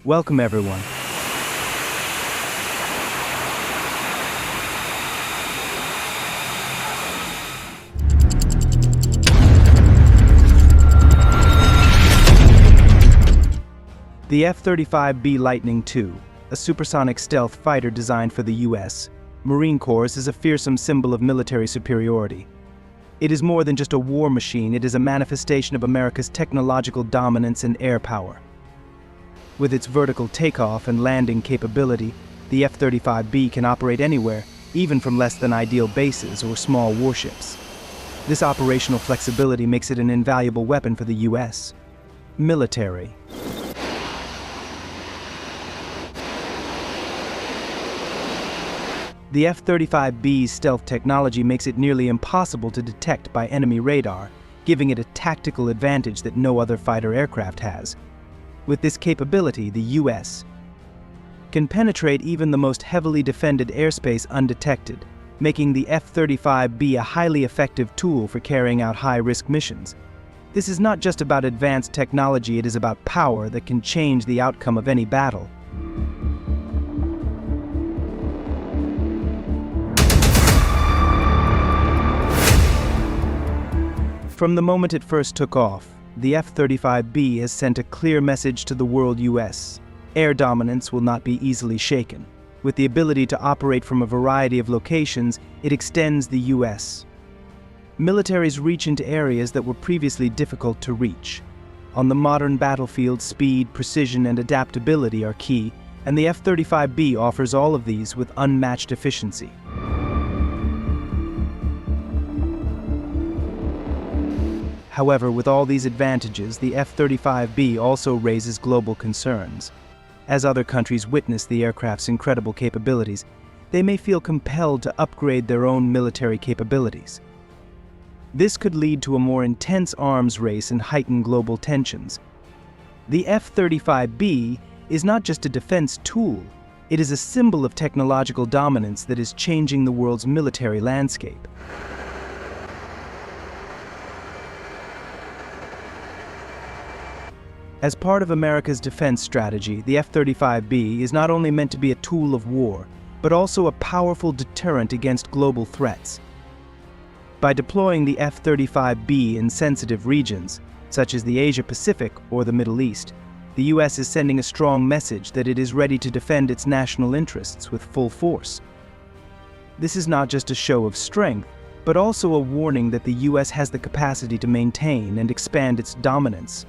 Welcome everyone. The F-35B Lightning II, a supersonic stealth fighter designed for the U.S. Marine Corps, is a fearsome symbol of military superiority. It is more than just a war machine, it is a manifestation of America's technological dominance and air power. With its vertical takeoff and landing capability, the F-35B can operate anywhere, even from less than ideal bases or small warships. This operational flexibility makes it an invaluable weapon for the U.S. military. The F-35B's stealth technology makes it nearly impossible to detect by enemy radar, giving it a tactical advantage that no other fighter aircraft has. With this capability, the U.S. can penetrate even the most heavily defended airspace undetected, making the F-35B a highly effective tool for carrying out high-risk missions. This is not just about advanced technology, it is about power that can change the outcome of any battle. From the moment it first took off, the F-35B has sent a clear message to the world: U.S. air dominance will not be easily shaken. With the ability to operate from a variety of locations, it extends the U.S. military's reach into areas that were previously difficult to reach. On the modern battlefield, speed, precision, and adaptability are key, and the F-35B offers all of these with unmatched efficiency. However, with all these advantages, the F-35B also raises global concerns. As other countries witness the aircraft's incredible capabilities, they may feel compelled to upgrade their own military capabilities. This could lead to a more intense arms race and heighten global tensions. The F-35B is not just a defense tool, it is a symbol of technological dominance that is changing the world's military landscape. As part of America's defense strategy, the F-35B is not only meant to be a tool of war, but also a powerful deterrent against global threats. By deploying the F-35B in sensitive regions, such as the Asia-Pacific or the Middle East, the U.S. is sending a strong message that it is ready to defend its national interests with full force. This is not just a show of strength, but also a warning that the U.S. has the capacity to maintain and expand its dominance.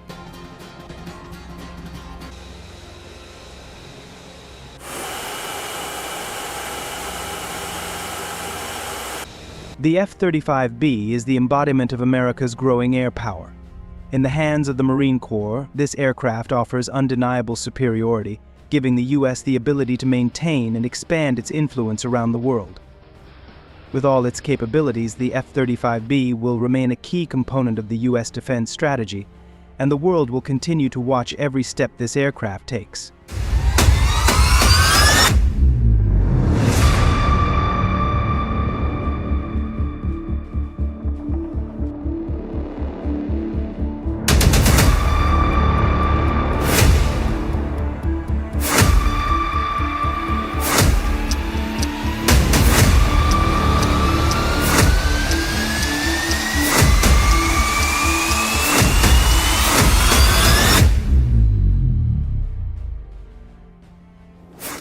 The F-35B is the embodiment of America's growing air power. In the hands of the Marine Corps, this aircraft offers undeniable superiority, giving the U.S. the ability to maintain and expand its influence around the world. With all its capabilities, the F-35B will remain a key component of the U.S. defense strategy, and the world will continue to watch every step this aircraft takes.